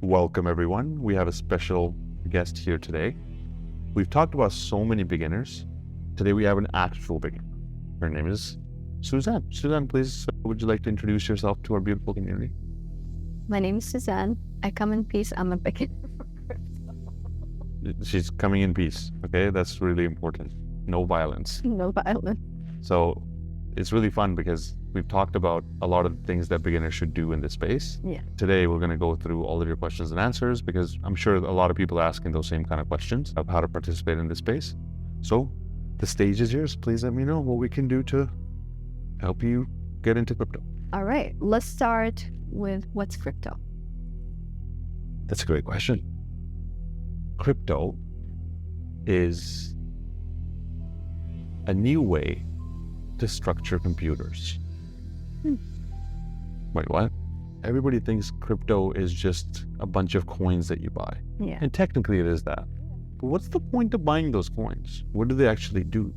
Welcome everyone. We have a special guest here today. We've talked about so many beginners. Today we have an actual beginner. Her name is Suzanne. Suzanne, please, would you like to introduce yourself to our beautiful community? My name is Suzanne. I come in peace. I'm a beginner. She's coming in peace, okay? That's really important. No violence. No violence. So it's really fun because we've talked about a lot of things that beginners should do in this space. Yeah. Today, we're going to go through all of your questions and answers because I'm sure a lot of people are asking those same kind of questions of how to participate in this space. So the stage is yours. Please let me know what we can do to help you get into crypto. All right. Let's start with what's crypto? That's a great question. Crypto is a new way to structure computers. Wait, what? Everybody thinks crypto is just a bunch of coins that you buy. Yeah. And technically it is that. But what's the point of buying those coins? What do they actually do?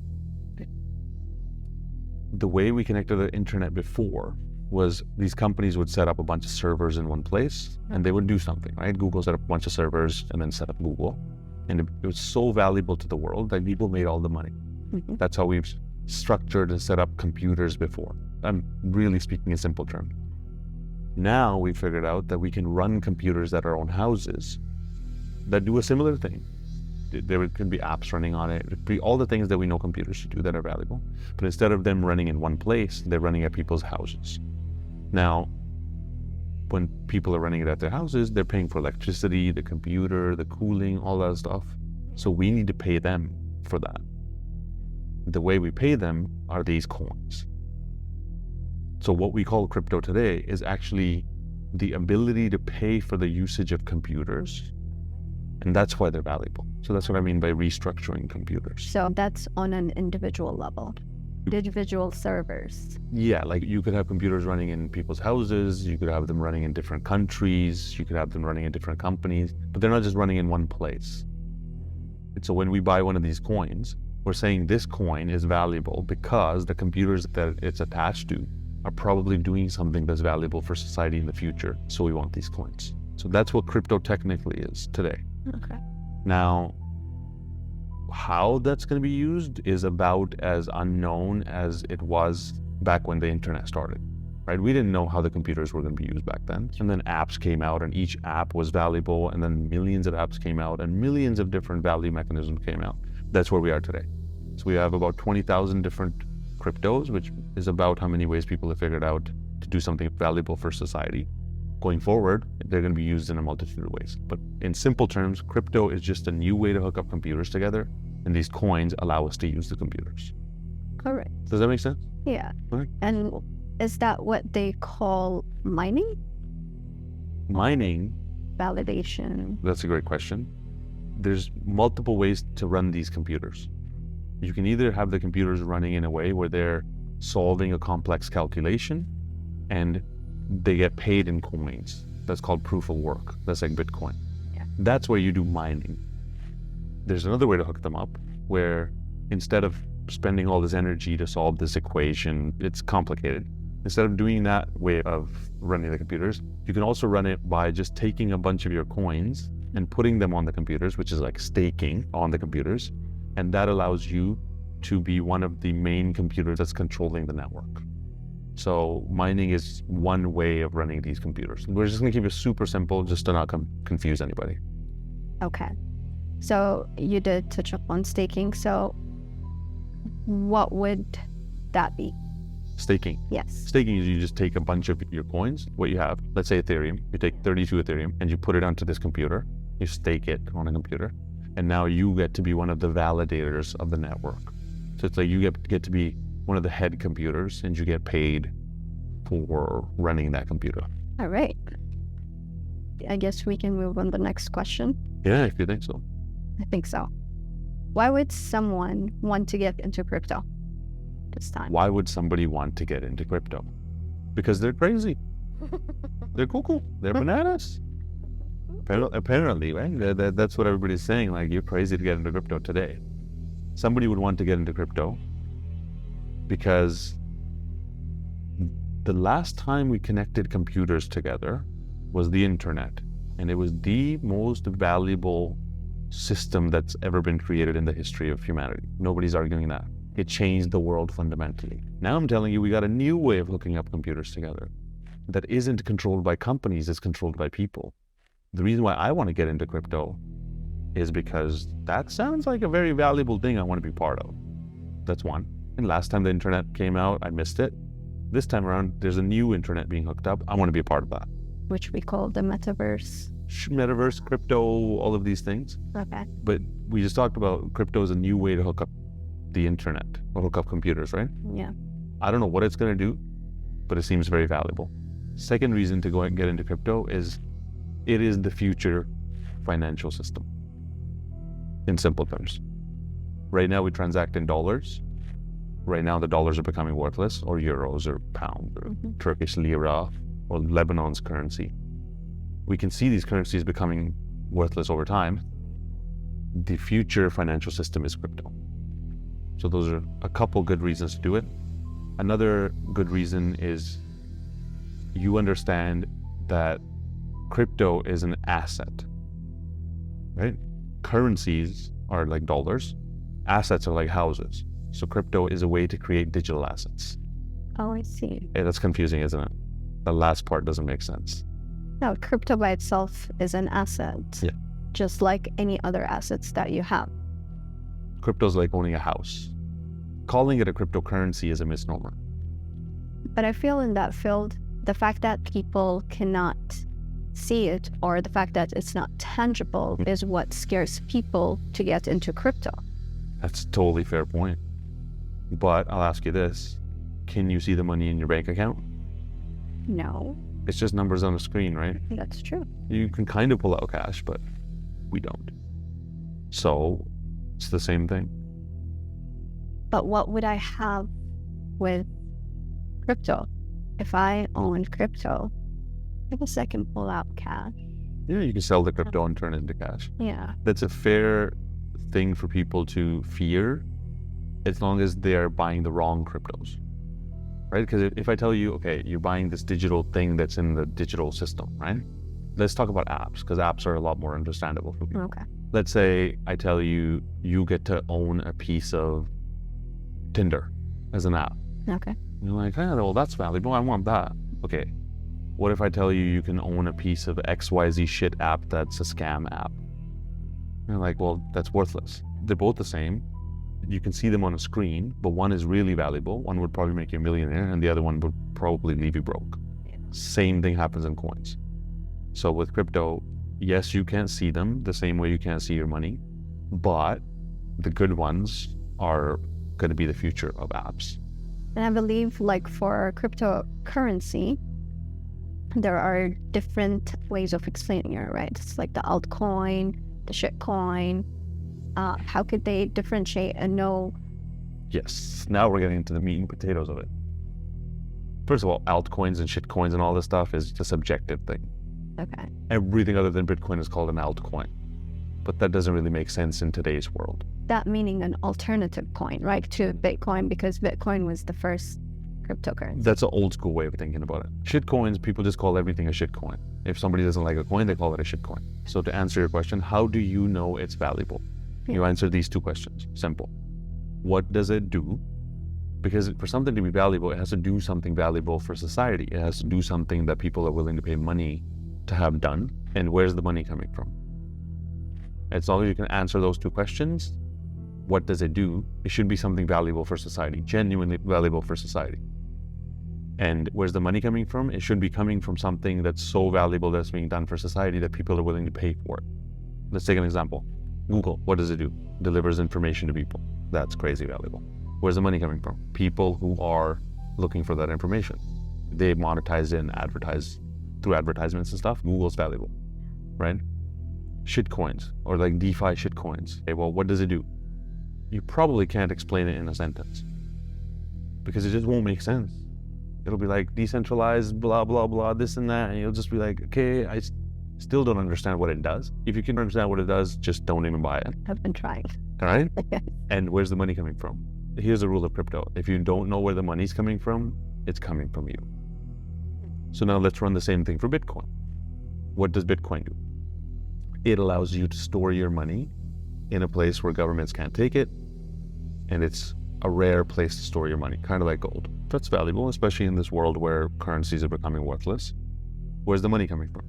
The way we connected to the internet before was these companies would set up a bunch of servers in one place and they would do something, right? Google set up a bunch of servers and then set up Google. And it was so valuable to the world that people made all the money. Mm-hmm. That's how we've structured and set up computers before. I'm really speaking in simple terms. Now we figured out that we can run computers at our own houses that do a similar thing. There can be apps running on it. It could be all the things that we know computers should do that are valuable. But instead of them running in one place, they're running at people's houses. Now, when people are running it at their houses, they're paying for electricity, the computer, the cooling, all that stuff. So we need to pay them for that. The way we pay them are these coins. So what we call crypto today is actually the ability to pay for the usage of computers. And that's why they're valuable. So that's what I mean by restructuring computers. So that's on an individual level. Individual servers. Yeah, like you could have computers running in people's houses, you could have them running in different countries, you could have them running in different companies, but they're not just running in one place. And so when we buy one of these coins, we're saying this coin is valuable because the computers that it's attached to are probably doing something that's valuable for society in the future. So we want these coins. So that's what crypto technically is today. Okay. Now, how that's going to be used is about as unknown as it was back when the internet started, right? We didn't know how the computers were going to be used back then. And then apps came out and each app was valuable. And then millions of apps came out and millions of different value mechanisms came out. That's where we are today. So we have about 20,000 different cryptos, which is about how many ways people have figured out to do something valuable for society. Going forward, they're going to be used in a multitude of ways. But in simple terms, crypto is just a new way to hook up computers together, and these coins allow us to use the computers. Correct. Does that make sense? Yeah. Okay. And is that what they call mining? Mining, Validation. that's a great question. There's multiple ways to run these computers. You can either have the computers running in a way where they're solving a complex calculation and they get paid in coins. That's called proof of work. That's like Bitcoin. Yeah. That's where you do mining. There's another way to hook them up where instead of spending all this energy to solve this equation, it's complicated. Instead of doing that way of running the computers, you can also run it by just taking a bunch of your coins and putting them on the computers, which is like staking on the computers. And that allows you to be one of the main computers that's controlling the network. So mining is one way of running these computers. We're just going to keep it super simple just to not confuse anybody. Okay. So you did touch upon staking. So what would that be? Staking. Yes. Staking is you just take a bunch of your coins, what you have, let's say Ethereum, you take 32 Ethereum and you put it onto this computer, you stake it on a computer, and now you get to be one of the validators of the network. So it's like you get to be one of the head computers and you get paid for running that computer. All right. I guess we can move on to the next question. Yeah, if you think so. I think so. Why would someone want to get into crypto this time? Why would somebody want to get into crypto? Because they're crazy. They're cuckoo. They're bananas. Apparently, right? That's what everybody's saying. Like, you're crazy to get into crypto today. Somebody would want to get into crypto because the last time we connected computers together was the internet. And it was the most valuable system that's ever been created in the history of humanity. Nobody's arguing that. It changed the world fundamentally. Now I'm telling you, we got a new way of hooking up computers together that isn't controlled by companies, it's controlled by people. The reason why I want to get into crypto is because that sounds like a very valuable thing I want to be part of. That's one. And last time the internet came out, I missed it. This time around, there's a new internet being hooked up. I want to be a part of that. Which we call the metaverse. Metaverse, crypto, all of these things. Okay. But we just talked about crypto as a new way to hook up the internet or hook up computers, right? Yeah. I don't know what it's going to do, but it seems very valuable. Second reason to go and get into crypto is it is the future financial system. In simple terms. Right now we transact in dollars. Right now the dollars are becoming worthless, or euros or pounds or Turkish lira or Lebanon's currency. We can see these currencies becoming worthless over time. The future financial system is crypto. So those are a couple good reasons to do it. Another good reason is you understand that crypto is an asset, right? Currencies are like dollars. Assets are like houses. So crypto is a way to create digital assets. Oh, I see. Yeah, that's confusing, isn't it? The last part doesn't make sense. No, crypto by itself is an asset. Yeah. Just like any other assets that you have. Crypto's like owning a house. Calling it a cryptocurrency is a misnomer. But I feel in that field, the fact that people cannot see it, or the fact that it's not tangible, is what scares people to get into crypto. That's a totally fair point. But I'll ask you this. Can you see the money in your bank account? No, It's just numbers on a screen, right? that's true. You can kind of pull out cash, but we don't. So it's the same thing. But what would I have with crypto? If I own crypto, I guess I can pull out cash. Yeah, you can sell the crypto and turn it into cash. Yeah. That's a fair thing for people to fear, as long as they're buying the wrong cryptos, right? Because if I tell you, okay, you're buying this digital thing that's in the digital system, right? Let's talk about apps, because apps are a lot more understandable for people. Okay. Let's say I tell you, you get to own a piece of Tinder as an app. Okay. You're like, oh, well, that's valuable. I want that. Okay. What if I tell you you can own a piece of XYZ shit app that's a scam app? You're like, well, that's worthless. They're both the same. You can see them on a screen, but one is really valuable. One would probably make you a millionaire, and the other one would probably leave you broke. Yeah. Same thing happens in coins. So with crypto, yes, you can't see them the same way you can't see your money, but the good ones are going to be the future of apps. And I believe, like, for cryptocurrency, there are different ways of explaining it, right? It's like the altcoin, the shitcoin. How could they differentiate and know? Yes, now we're getting into the meat and potatoes of it. First of all, altcoins and shitcoins and all this stuff is just a subjective thing. Okay. Everything other than Bitcoin is called an altcoin. But that doesn't really make sense in today's world. That meaning an alternative coin, right, to Bitcoin, because Bitcoin was the first cryptocurrency. That's an old school way of thinking about it. Shitcoins, people just call everything a shitcoin. If somebody doesn't like a coin, they call it a shitcoin. So to answer your question, how do you know it's valuable? Yeah. You answer these two questions. Simple. What does it do? Because for something to be valuable, it has to do something valuable for society. It has to do something that people are willing to pay money to have done. And where's the money coming from? As long as you can answer those two questions, what does it do? It should be something valuable for society, genuinely valuable for society. And where's the money coming from? It should be coming from something that's so valuable that's being done for society that people are willing to pay for it. Let's take an example. Google, what does it do? Delivers information to people. That's crazy valuable. Where's the money coming from? People who are looking for that information. They monetize it and advertise through advertisements and stuff. Google's valuable, right? Shitcoins, or like DeFi shitcoins. Okay, well, what does it do? You probably can't explain it in a sentence because it just won't make sense. It'll be like decentralized, blah, blah, blah, this and that. And you'll just be like, okay, I still don't understand what it does. If you can understand what it does, just don't even buy it. I've been trying. All right? And where's the money coming from? Here's the rule of crypto. If you don't know where the money's coming from, it's coming from you. So now let's run the same thing for Bitcoin. What does Bitcoin do? It allows you to store your money in a place where governments can't take it, and it's a rare place to store your money, kind of like gold. That's valuable, especially in this world where currencies are becoming worthless. Where's the money coming from?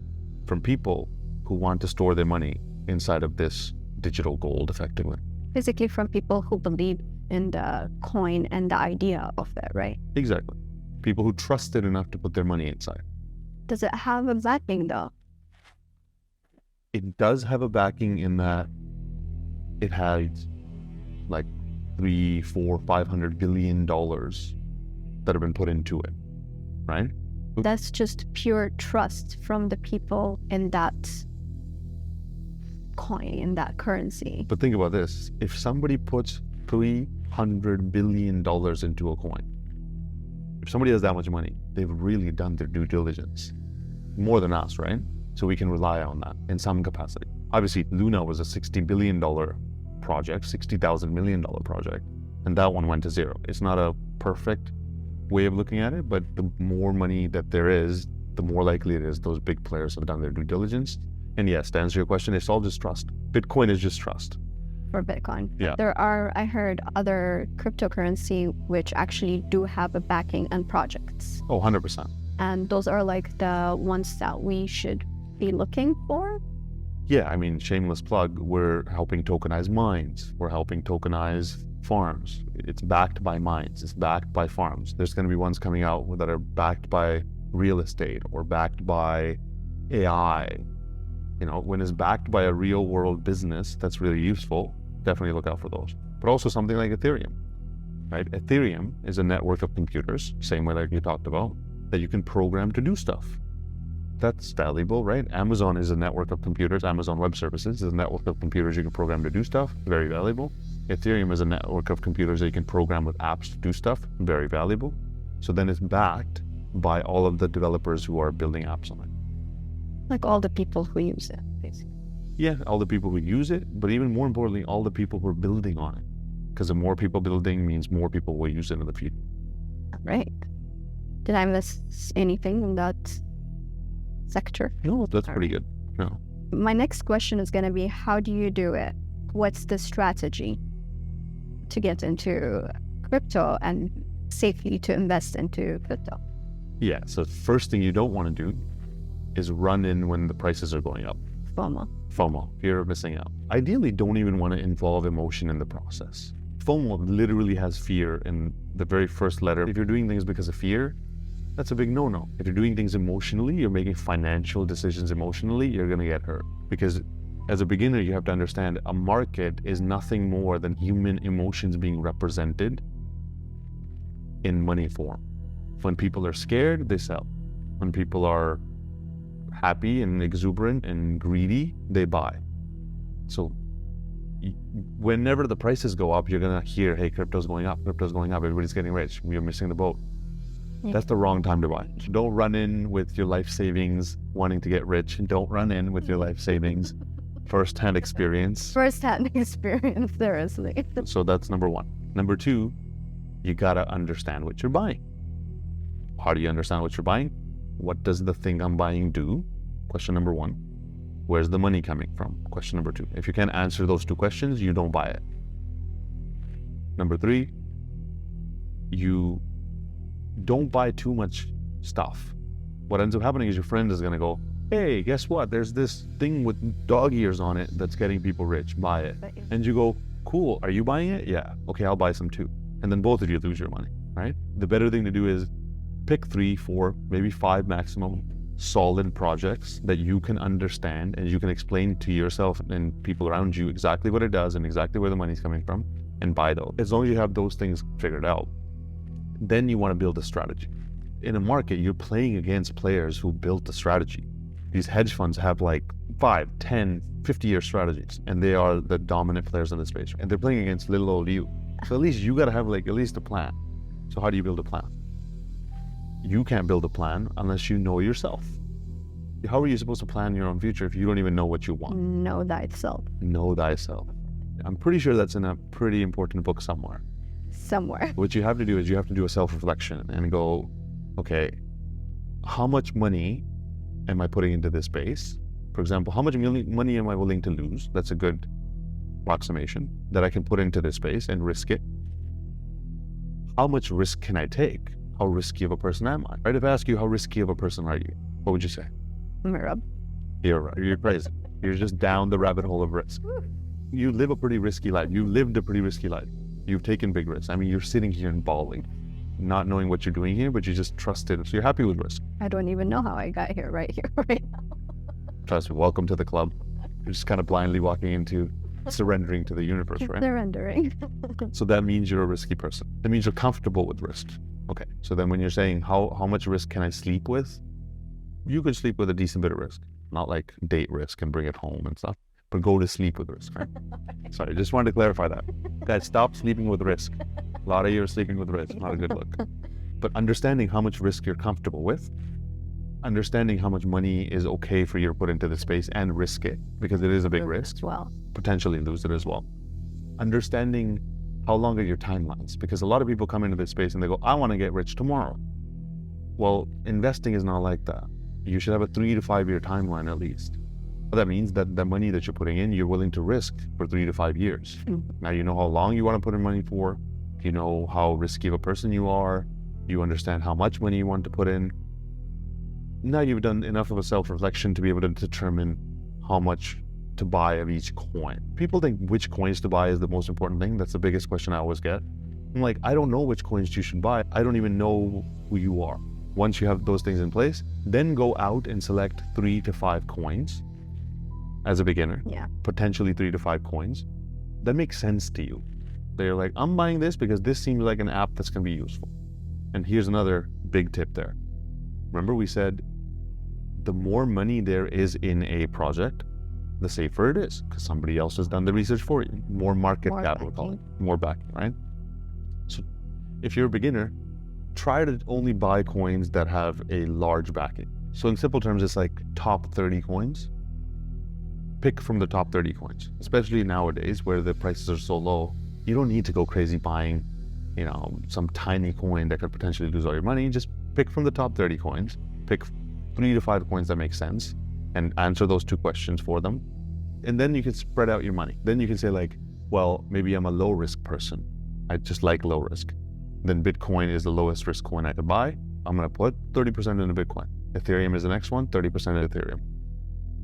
From people who want to store their money inside of this digital gold, effectively. Basically from people who believe in the coin and the idea of it, right? Exactly. People who trust it enough to put their money inside. Does it have a backing though? It does have a backing in that it has like $300, $400, $500 billion that have been put into it, right? That's just pure trust from the people in that coin, in that currency. But think about this. If somebody puts $300 billion into a coin, if somebody has that much money, they've really done their due diligence. More than us, right? So we can rely on that in some capacity. Obviously, Luna was a $60 billion project, $60,000 million project, and that one went to zero. It's not a perfect way of looking at it, but the more money that there is, the more likely it is those big players have done their due diligence. And yes, to answer your question, it's all just trust. Bitcoin is just trust. For Bitcoin. Yeah. There are, I heard, other cryptocurrency which actually do have a backing and projects. Oh, 100%. And those are like the ones that we should be looking for. Yeah, I mean, shameless plug, we're helping tokenize mines. We're helping tokenize farms. It's backed by mines. It's backed by farms. There's going to be ones coming out that are backed by real estate or backed by AI. You know, when it's backed by a real world business that's really useful, definitely look out for those. But also something like Ethereum, right? Ethereum is a network of computers, same way like you talked about, that you can program to do stuff. That's valuable, right? Amazon is a network of computers. Amazon Web Services is a network of computers you can program to do stuff. Very valuable. Ethereum is a network of computers that you can program with apps to do stuff. Very valuable. So then it's backed by all of the developers who are building apps on it. Like all the people who use it, basically. Yeah, all the people who use it, but even more importantly, all the people who are building on it. Because the more people building means more people will use it in the future. Right. Did I miss anything in that sector? No, that's pretty good. No. My next question is going to be, how do you do it? What's the strategy to get into crypto and safely to invest into crypto? Yeah, so the first thing you don't want to do is run in when the prices are going up. FOMO, fear of missing out. Ideally, don't even want to involve emotion in the process. FOMO literally has fear in the very first letter. If you're doing things because of fear, that's a big no-no. If you're doing things emotionally, you're making financial decisions emotionally, you're going to get hurt. Because as a beginner, you have to understand a market is nothing more than human emotions being represented in money form. When people are scared, they sell. When people are happy and exuberant and greedy, they buy. So whenever the prices go up, you're going to hear, hey, crypto's going up, everybody's getting rich, we're missing the boat. Yeah. That's the wrong time to buy. Don't run in with your life savings wanting to get rich. Don't run in with your life savings. First-hand experience, seriously. So that's number one. Number two, you got to understand what you're buying. How do you understand what you're buying? What does the thing I'm buying do? Question number one. Where's the money coming from? Question number two. If you can't answer those two questions, you don't buy it. Number three, you don't buy too much stuff. What ends up happening is your friend is going to go, hey, guess what? There's this thing with dog ears on it that's getting people rich. Buy it. And you go, cool. Are you buying it? Yeah. Okay, I'll buy some too. And then both of you lose your money, right? The better thing to do is pick 3, 4, maybe 5 maximum solid projects that you can understand and you can explain to yourself and people around you exactly what it does and exactly where the money's coming from, and buy those. As long as you have those things figured out, then you want to build a strategy. In a market, you're playing against players who built the strategy. These hedge funds have like 5, 10, 50-year strategies, and they are the dominant players in the space. And they're playing against little old you. So at least you got to have like at least a plan. So how do you build a plan? You can't build a plan unless you know yourself. How are you supposed to plan your own future if you don't even know what you want? Know thyself. Know thyself. I'm pretty sure that's in a pretty important book somewhere. What you have to do is you have to do a self-reflection and go, okay, how much money am I putting into this space? For example, how much money am I willing to lose? That's a good approximation that I can put into this space and risk it. How much risk can I take? How risky of a person am I? Right? If I ask you, how risky of a person are you? What would you say? You're right. You're crazy. You're just down the rabbit hole of risk. You live a pretty risky life. You lived a pretty risky life. You've taken big risks. I mean, you're sitting here and bawling, not knowing what you're doing here, but you just trusted. So you're happy with risk. I don't even know how I got here right now. Trust me, welcome to the club. You're just kind of blindly walking into surrendering to the universe, right? Surrendering. So that means you're a risky person. That means you're comfortable with risk. Okay. So then when you're saying how much risk can I sleep with? You could sleep with a decent bit of risk. Not like date risk and bring it home and stuff, but go to sleep with risk, right? Sorry, just wanted to clarify that. Guys, stop sleeping with risk. A lot of you are sleeping with risk. Not a good look. But understanding how much risk you're comfortable with, understanding how much money is okay for you to put into the space and risk it, because it is a big risk. Well, Potentially lose it as well. Understanding how long are your timelines, because a lot of people come into this space and they go, I want to get rich tomorrow. Well, investing is not like that. You should have a 3 to 5 year timeline at least. But that means that the money that you're putting in, you're willing to risk for 3 to 5 years. Now you know how long you want to put in money for. You know how risky of a person you are. You understand how much money you want to put in. Now you've done enough of a self-reflection to be able to determine how much to buy of each coin. People think which coins to buy is the most important thing. That's the biggest question I always get. I'm like, I don't know which coins you should buy. I don't even know who you are. Once you have those things in place, then go out and select 3 to 5 coins as a beginner. Yeah. Potentially 3 to 5 coins that make sense to you. They're like, I'm buying this because this seems like an app that's going to be useful. And here's another big tip there. Remember we said the more money there is in a project, the safer it is, because somebody else has done the research for you. More market cap, we'll call it. More backing, right? So if you're a beginner, try to only buy coins that have a large backing. So in simple terms, it's like top 30 coins. Pick from the top 30 coins, especially nowadays where the prices are so low. You don't need to go crazy buying, some tiny coin that could potentially lose all your money. Just pick from the top 30 coins, pick 3 to 5 coins that make sense, and answer those 2 questions for them. And then you can spread out your money. Then you can say like, well, maybe I'm a low risk person. I just like low risk. Then Bitcoin is the lowest risk coin I could buy. I'm going to put 30% into Bitcoin. Ethereum is the next one, 30% into Ethereum.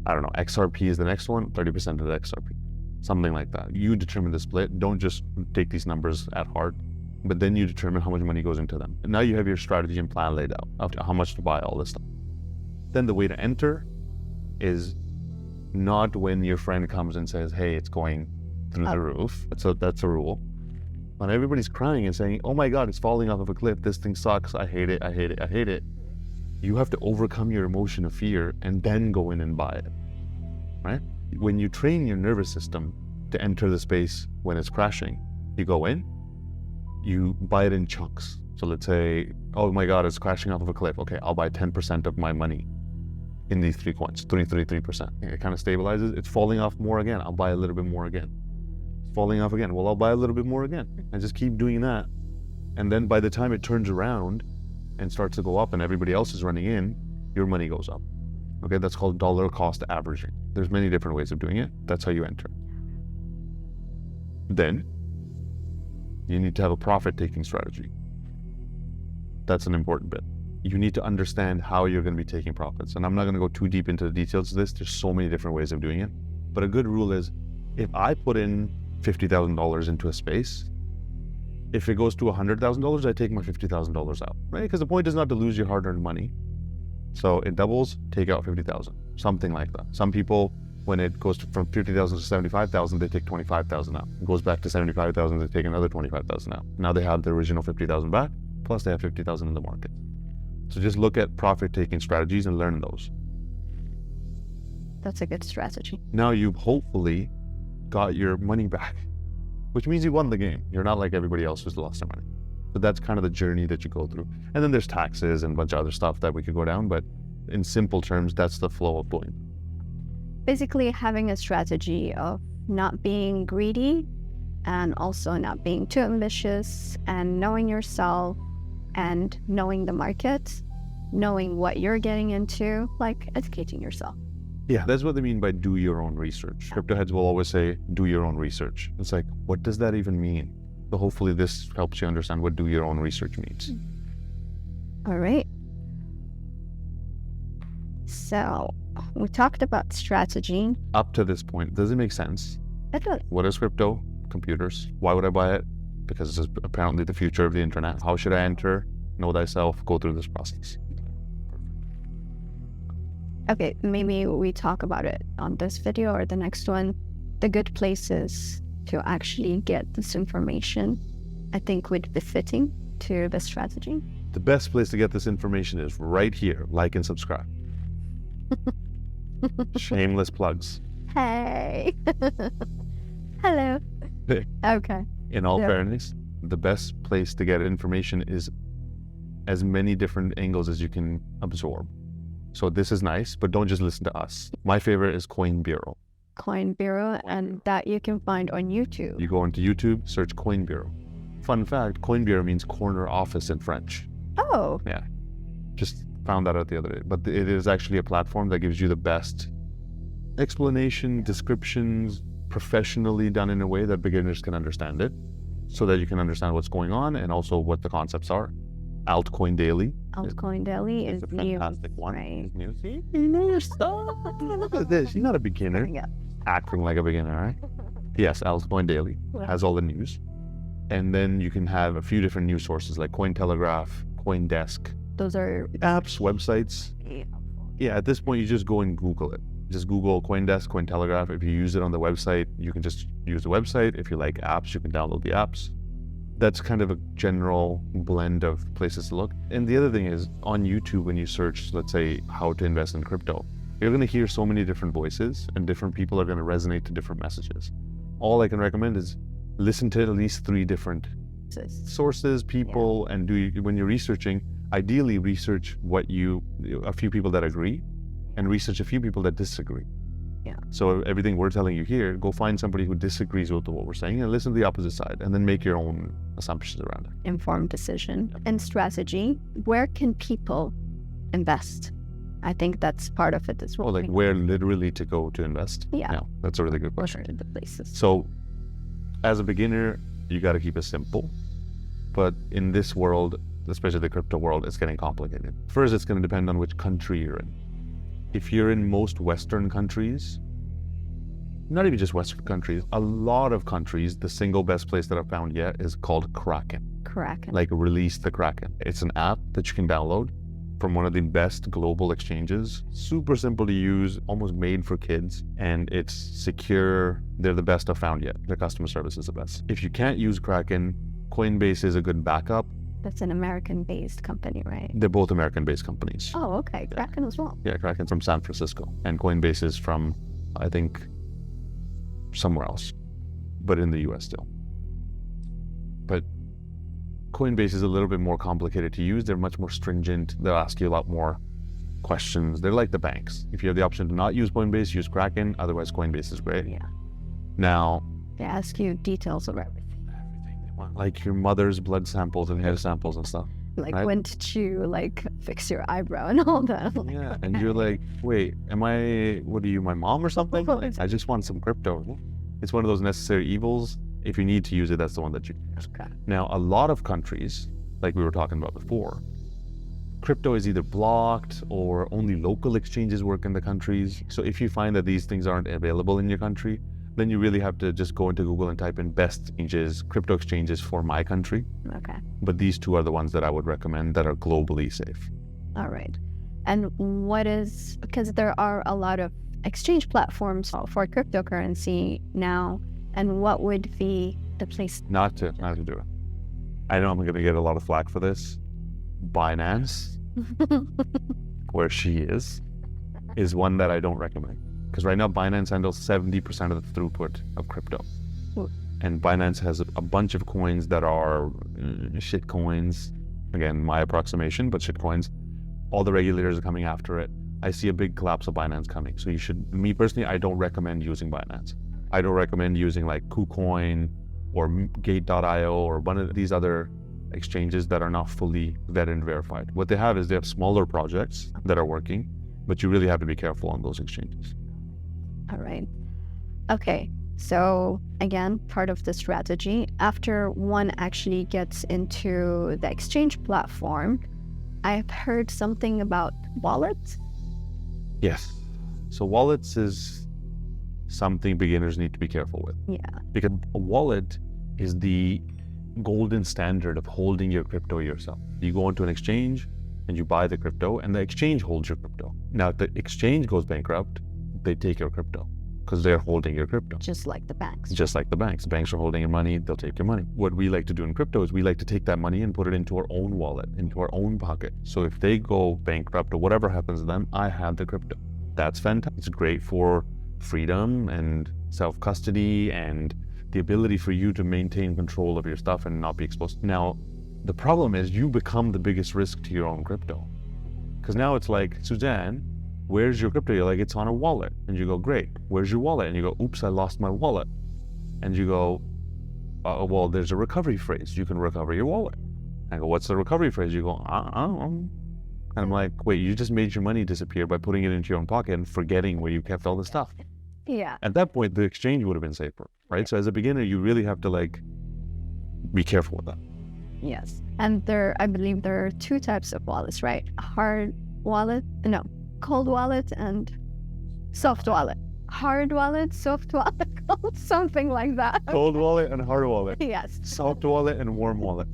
I don't know, XRP is the next one, 30% into XRP. Something like that. You determine the split. Don't just take these numbers at heart, but then you determine how much money goes into them. And now you have your strategy and plan laid out of how much to buy all this stuff. Then the way to enter is not when your friend comes and says, hey, it's going through the roof. That's a rule. When everybody's crying and saying, oh my God, it's falling off of a cliff. This thing sucks. I hate it. I hate it. I hate it. You have to overcome your emotion of fear and then go in and buy it, right? When you train your nervous system to enter the space when it's crashing, you go in, you buy it in chunks. So let's say, oh my God, it's crashing off of a cliff. Okay, I'll buy 10% of my money in these 3 coins, 3%. It kind of stabilizes. It's falling off more again. I'll buy a little bit more again. It's falling off again. Well, I'll buy a little bit more again. And just keep doing that. And then by the time it turns around and starts to go up and everybody else is running in, your money goes up. Okay, that's called dollar cost averaging. There's many different ways of doing it. That's how you enter. Then you need to have a profit-taking strategy. That's an important bit. You need to understand how you're going to be taking profits. And I'm not going to go too deep into the details of this. There's so many different ways of doing it. But a good rule is, if I put in $50,000 into a space, if it goes to $100,000, I take my $50,000 out, right? Because the point is not to lose your hard-earned money. So it doubles, take out 50,000, something like that. Some people, when it goes from 50,000 to 75,000, they take 25,000 out. It goes back to 75,000, they take another 25,000 out. Now they have the original 50,000 back, plus they have 50,000 in the market. So just look at profit-taking strategies and learn those. That's a good strategy. Now you've hopefully got your money back, which means you won the game. You're not like everybody else who's lost their money. But that's kind of the journey that you go through. And then there's taxes and a bunch of other stuff that we could go down, but in simple terms, that's the flow of doing. Basically having a strategy of not being greedy and also not being too ambitious, and knowing yourself and knowing the market, knowing what you're getting into, like educating yourself. Yeah, that's what they mean by do your own research. Crypto heads will always say, do your own research. It's like, what does that even mean? So hopefully this helps you understand what do your own research means. All right. So we talked about strategy. Up to this point, does it make sense? It does. What is crypto? Computers. Why would I buy it? Because it's apparently the future of the internet. How should I enter? Know thyself. Go through this process. Okay, maybe we talk about it on this video or the next one. The good places to actually get this information, I think, would be fitting to the strategy. The best place to get this information is right here. Like and subscribe. Shameless plugs. Hey. Hello. Hey. Okay. In all Yeah. fairness, the best place to get information is as many different angles as you can absorb. So this is nice, but don't just listen to us. My favorite is Coin Bureau. Coin Bureau, and that you can find on YouTube. You go into YouTube, search Coin Bureau. Fun fact, Coin Bureau means corner office in French. Oh, Yeah, just found that out the other day. But it is actually a platform that gives you the best explanation, descriptions, professionally done in a way that beginners can understand it, so that you can understand what's going on and also what the concepts are. Altcoin Daily. Altcoin Daily is It's a new. fantastic one. Right. It's new. See? Look at this. You're not a beginner. Yeah. Acting like a beginner, right? Yes, Altcoin Daily has all the news. And then you can have a few different news sources like Cointelegraph, CoinDesk, Those are apps, websites. Yeah, at this point, you just go and Google it. Just Google CoinDesk, Cointelegraph. If you use it on the website, you can just use the website. If you like apps, you can download the apps. That's kind of a general blend of places to look. And the other thing is, on YouTube, when you search, let's say, how to invest in crypto, you're going to hear so many different voices, and different people are going to resonate to different messages. All I can recommend is listen to at least 3 different sources, people, and when you're researching, ideally research a few people that agree, and research a few people that disagree. Yeah. So everything we're telling you here, go find somebody who disagrees with what we're saying and listen to the opposite side, and then make your own assumptions around it. informed decision. And strategy, where can people invest? I think that's part of it as well. Or like where literally to go to invest. Yeah. That's a really good What question. are the places? So as a beginner, you got to keep it simple. But in this world, especially the crypto world, it's getting complicated. First, it's going to depend on which country you're in. If you're in most Western countries, not even just Western countries, a lot of countries, the single best place that I've found yet is called Kraken. Kraken. Like Release the Kraken. It's an app that you can download from one of the best global exchanges. Super simple to use, almost made for kids, and it's secure. They're the best I've found yet. Their customer service is the best. If you can't use Kraken, Coinbase is a good backup. That's an American-based company, right? They're both American-based companies. Oh, okay. Kraken as well. Yeah, Kraken's from San Francisco, and Coinbase is from, I think, somewhere else, but in the US still. But Coinbase is a little bit more complicated to use. They're much more stringent. They'll ask you a lot more questions. They're like the banks. If you have the option to not use Coinbase, use Kraken. Otherwise, Coinbase is great. Yeah. Now, They ask you details of everything. everything they want, like your mother's blood samples and hair samples and stuff. Like Right. when did you like fix your eyebrow and all that? Yeah, and you're like, wait, what are you, my mom or something? Like, I just want some crypto. It's one of those necessary evils. If you need to use it, that's the one that you use. Okay. Now, a lot of countries, like we were talking about before, crypto is either blocked or only local exchanges work in the countries. So if you find that these things aren't available in your country, then you really have to just go into Google and type in best exchanges, crypto exchanges for my country. Okay. But these 2 are the ones that I would recommend that are globally safe. All right. And because there are a lot of exchange platforms for cryptocurrency now, and what would be the place? Not to do it. I know I'm going to get a lot of flack for this. Binance, where she is one that I don't recommend. Because right now, Binance handles 70% of the throughput of crypto. Ooh. And Binance has a bunch of coins that are shit coins. Again, my approximation, but shit coins. All the regulators are coming after it. I see a big collapse of Binance coming. So me personally, I don't recommend using Binance. I don't recommend using like KuCoin or Gate.io or one of these other exchanges that are not fully vetted and verified. What they have is they have smaller projects that are working, But you really have to be careful on those exchanges. All right. Okay. So again, part of the strategy, after one actually gets into the exchange platform, I've heard something about wallets. Yes. So wallets is something beginners need to be careful with. Yeah. Because a wallet is the golden standard of holding your crypto yourself. You go into an exchange and you buy the crypto, and the exchange holds your crypto. Now, if the exchange goes bankrupt, they take your crypto because they're holding your crypto. Just like the banks. Just like the banks. The banks are holding your money, they'll take your money. What we like to do in crypto is we like to take that money and put it into our own wallet, into our own pocket. So if they go bankrupt or whatever happens to them, I have the crypto. That's fantastic. It's great for freedom and self-custody and the ability for you to maintain control of your stuff and not be exposed. Now, the problem is you become the biggest risk to your own crypto. Because now it's like, Suzanne, where's your crypto? You're like, it's on a wallet. And you go, great. Where's your wallet? And you go, oops, I lost my wallet. And you go, well, there's a recovery phrase. You can recover your wallet. I go, what's the recovery phrase? You go, And I'm like, wait, you just made your money disappear by putting it into your own pocket and forgetting where you kept all the stuff. Yeah. At that point, the exchange would have been safer, right? So as a beginner, you really have to be careful with that. Yes. And I believe there are two types of wallets, right? Cold wallet and soft wallet. Hard wallet, soft wallet, something like that. Cold wallet and hard wallet. Yes. Soft wallet and warm wallet.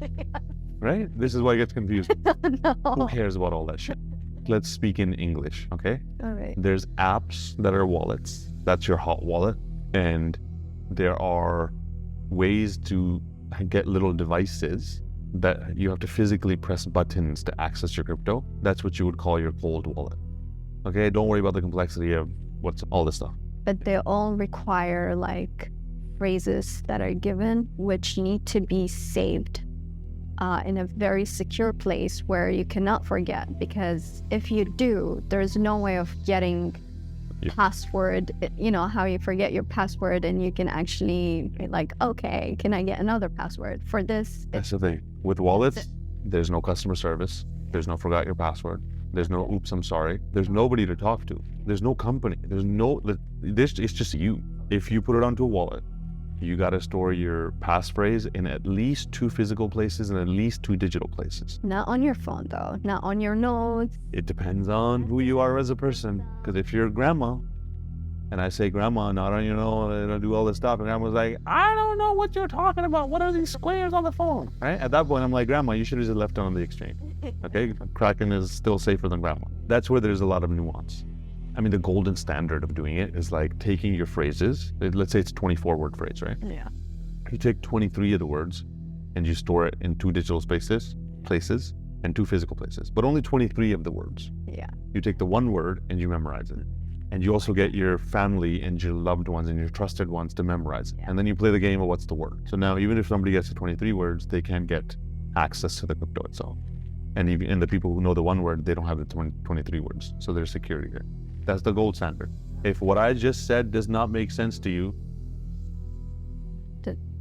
Right? This is why it gets confusing. No. Who cares about all that shit? Let's speak in English, okay? All right. There's apps that are wallets. That's your hot wallet. And there are ways to get little devices that you have to physically press buttons to access your crypto. That's what you would call your cold wallet. Okay? Don't worry about the complexity of what's all this stuff. But they all require phrases that are given, which need to be saved in a very secure place where you cannot forget, because if you do, there's no way of getting password, how you forget your password and you can actually be like, okay, can I get another password for this? That's the thing. With wallets, there's no customer service. There's no forgot your password. There's no oops, I'm sorry. There's nobody to talk to. There's no company. It's just you. If you put it onto a wallet, you got to store your passphrase in at least 2 physical places and at least 2 digital places. Not on your phone, though. Not on your notes. It depends on who you are as a person. Because if you're grandma, and I say grandma, not on your note, and I do all this stuff, and grandma's like, I don't know what you're talking about. What are these squares on the phone? Right? At that point, I'm like, grandma, you should have just left it on the exchange. Okay? Kraken is still safer than grandma. That's where there's a lot of nuance. I mean, the golden standard of doing it is taking your phrases. Let's say it's a 24-word phrase, right? Yeah. You take 23 of the words and you store it in 2 digital places, and 2 physical places, but only 23 of the words. Yeah. You take the 1 word and you memorize it. And you also get your family and your loved ones and your trusted ones to memorize it. Yeah. And then you play the game of what's the word. So now, even if somebody gets to 23 words, they can't get access to the crypto itself. And the people who know the 1 word, they don't have the 23 words. So there's security there. That's the gold standard. If what I just said does not make sense to you,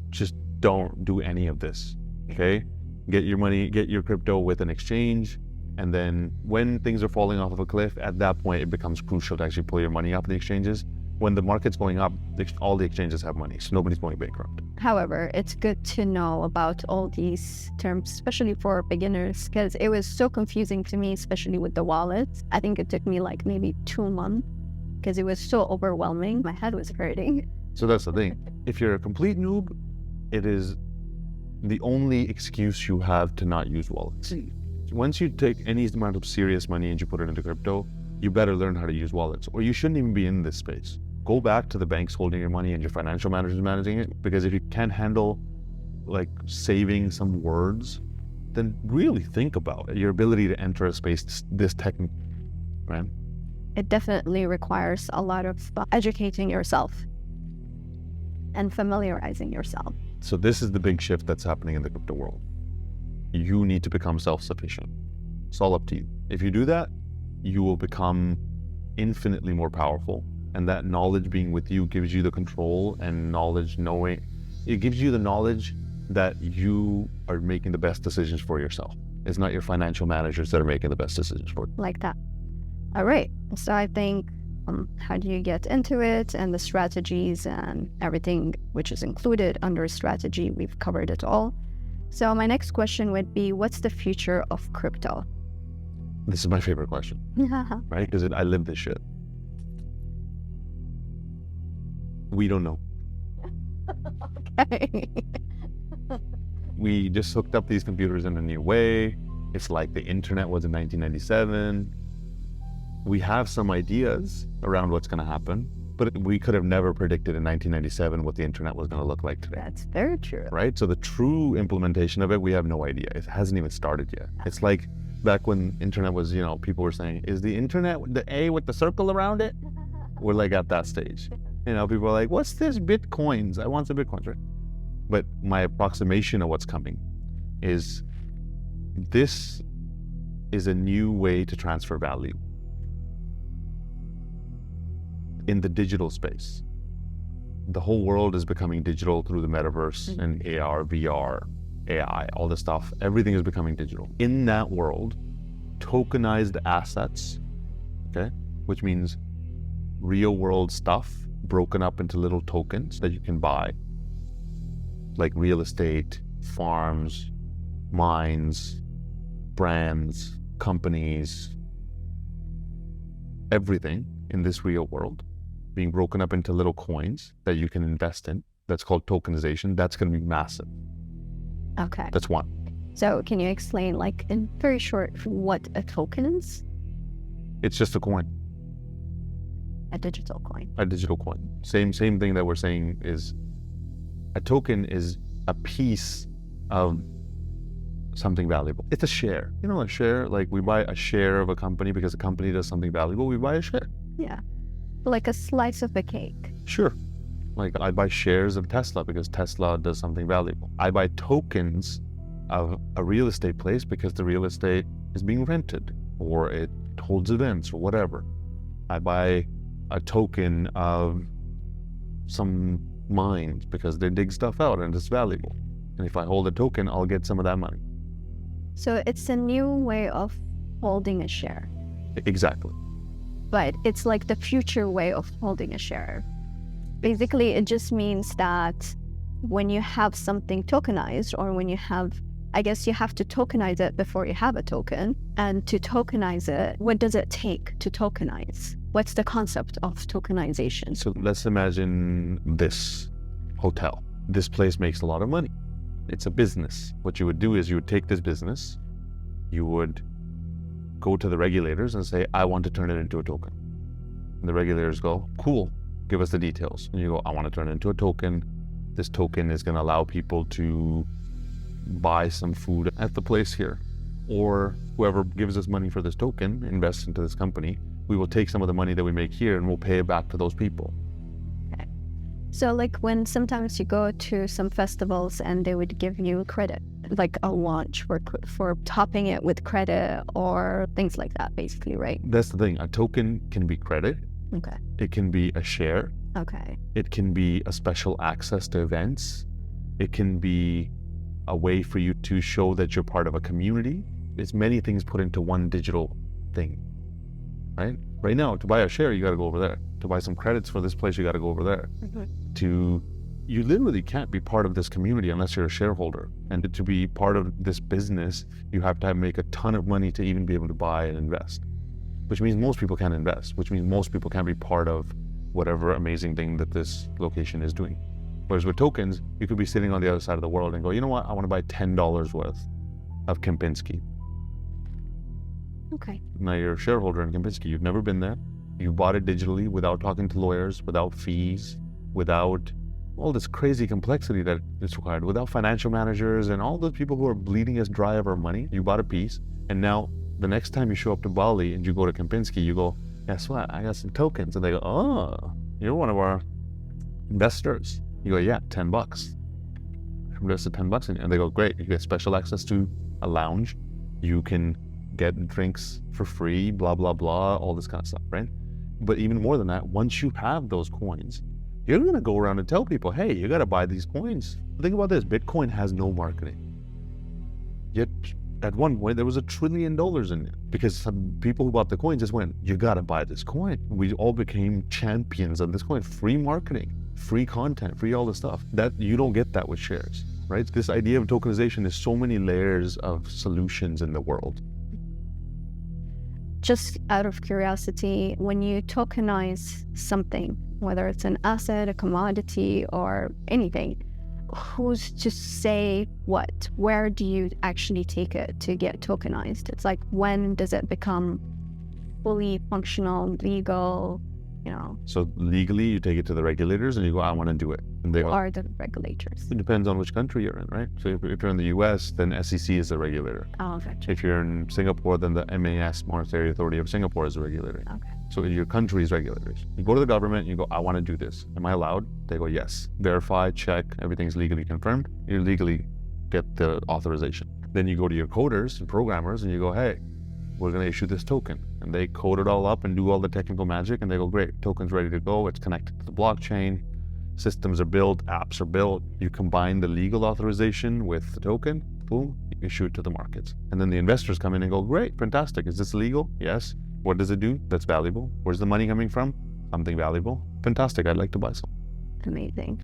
just don't do any of this, okay? Get your money, get your crypto with an exchange, and then when things are falling off of a cliff, at that point, it becomes crucial to actually pull your money off the exchanges. When the market's going up, all the exchanges have money, so nobody's going bankrupt. However, it's good to know about all these terms, especially for beginners, because it was so confusing to me, especially with the wallets. I think it took me maybe 2 months because it was so overwhelming. My head was hurting. So that's the thing. If you're a complete noob, it is the only excuse you have to not use wallets. Once you take any amount of serious money and you put it into crypto, you better learn how to use wallets, or you shouldn't even be in this space. Go back to the banks holding your money and your financial managers managing it, because if you can't handle saving some words, then really think about your ability to enter a space this technical, right? It definitely requires a lot of educating yourself and familiarizing yourself. So this is the big shift that's happening in the crypto world. You need to become self-sufficient. It's all up to you. If you do that, you will become infinitely more powerful. And that knowledge being with you gives you the control and knowledge knowing. It gives you the knowledge that you are making the best decisions for yourself. It's not your financial managers that are making the best decisions for you. Like that. All right. So I think how do you get into it and the strategies and everything which is included under strategy, we've covered it all. So my next question would be, what's the future of crypto? This is my favorite question, right? Because I live this shit. We don't know. Okay. We just hooked up these computers in a new way. It's like the internet was in 1997. We have some ideas around what's going to happen, but we could have never predicted in 1997 what the internet was going to look like today. That's very true. Right? So the true implementation of it, we have no idea. It hasn't even started yet. It's like back when internet was, people were saying, is the internet the A with the circle around it? We're like at that stage. People are like, what's this Bitcoins? I want some Bitcoins, right? But my approximation of what's coming is this is a new way to transfer value in the digital space. The whole world is becoming digital through the metaverse and AR, VR, AI, all this stuff. Everything is becoming digital. In that world, tokenized assets, okay, which means real world stuff broken up into little tokens that you can buy, like real estate, farms, mines, brands, companies, everything in this real world being broken up into little coins that you can invest in. That's called tokenization. That's going to be massive. Okay. That's one. So can you explain, like in very short, what a token is? It's just a coin. A digital coin. A digital coin. Same thing that we're saying is a token is a piece of something valuable. It's a share. A share, like we buy a share of a company because a company does something valuable, we buy a share. Yeah. Like a slice of a cake. Sure. Like I buy shares of Tesla because Tesla does something valuable. I buy tokens of a real estate place because the real estate is being rented or it holds events or whatever. I buy a token of some mines because they dig stuff out and it's valuable. And if I hold a token, I'll get some of that money. So it's a new way of holding a share. Exactly. But it's like the future way of holding a share. Basically, it just means that when you have something tokenized, or when you have, I guess you have to tokenize it before you have a token. And to tokenize it, what does it take to tokenize? What's the concept of tokenization? So let's imagine this hotel. This place makes a lot of money. It's a business. What you would do is you would take this business, you would go to the regulators and say, I want to turn it into a token. And the regulators go, cool, give us the details. And you go, I want to turn it into a token. This token is going to allow people to buy some food at the place here. Or whoever gives us money for this token, invests into this company, we will take some of the money that we make here and we'll pay it back to those people. Okay. So like when sometimes you go to some festivals and they would give you credit, like a launch for topping it with credit or things like that, basically, right? That's the thing. A token can be credit. Okay. It can be a share. Okay. It can be a special access to events. It can be a way for you to show that you're part of a community. It's many things put into one digital thing, right? Right now, to buy a share, you got to go over there. To buy some credits for this place, you got to go over there. You literally can't be part of this community unless you're a shareholder. And to be part of this business, you have to make a ton of money to even be able to buy and invest, which means most people can't invest, which means most people can't be part of whatever amazing thing that this location is doing. Whereas with tokens, you could be sitting on the other side of the world and go, you know what, I want to buy $10 worth of Kempinski. Okay. Now you're a shareholder in Kempinski. You've never been there. You bought it digitally without talking to lawyers, without fees, without all this crazy complexity that is required, without financial managers and all those people who are bleeding us dry of our money. You bought a piece, and now the next time you show up to Bali and you go to Kempinski, you go, guess what? I got some tokens. And they go, oh, you're one of our investors. You go, yeah, $10. I invested $10 in it. And they go, great. You get special access to a lounge. You can get drinks for free, blah, blah, blah, all this kind of stuff, right? But even more than that, once you have those coins, you're going to go around and tell people, hey, you got to buy these coins. Think about this. Bitcoin has no marketing. Yet at one point there was $1 trillion in it because some people who bought the coin just went, you got to buy this coin. We all became champions of this coin. Free marketing, free content, free all the stuff. That you don't get that with shares, right? This idea of tokenization is so many layers of solutions in the world. Just out of curiosity, when you tokenize something, whether it's an asset, a commodity, or anything, who's to say what? Where do you actually take it to get tokenized? It's like, when does it become fully functional, legal, you know? So legally, you take it to the regulators and you go, I want to do it. And they Who are the regulators? It depends on which country you're in, right? So if you're in the US, then SEC is the regulator. Oh, gotcha. If you're in Singapore, then the MAS, Monetary Authority of Singapore, is the regulator. Okay. So your country's regulators. You go to the government, you go, I want to do this. Am I allowed? They go, yes. Verify, check, everything's legally confirmed. You legally get the authorization. Then you go to your coders and programmers and you go, hey, we're going to issue this token. And they code it all up and do all the technical magic. And they go, great, token's ready to go. It's connected to the blockchain. Systems are built, apps are built. You combine the legal authorization with the token, boom, you issue it to the markets. And then the investors come in and go, great, fantastic. Is this legal? Yes. What does it do? That's valuable. Where's the money coming from? Something valuable. Fantastic. I'd like to buy some. Amazing.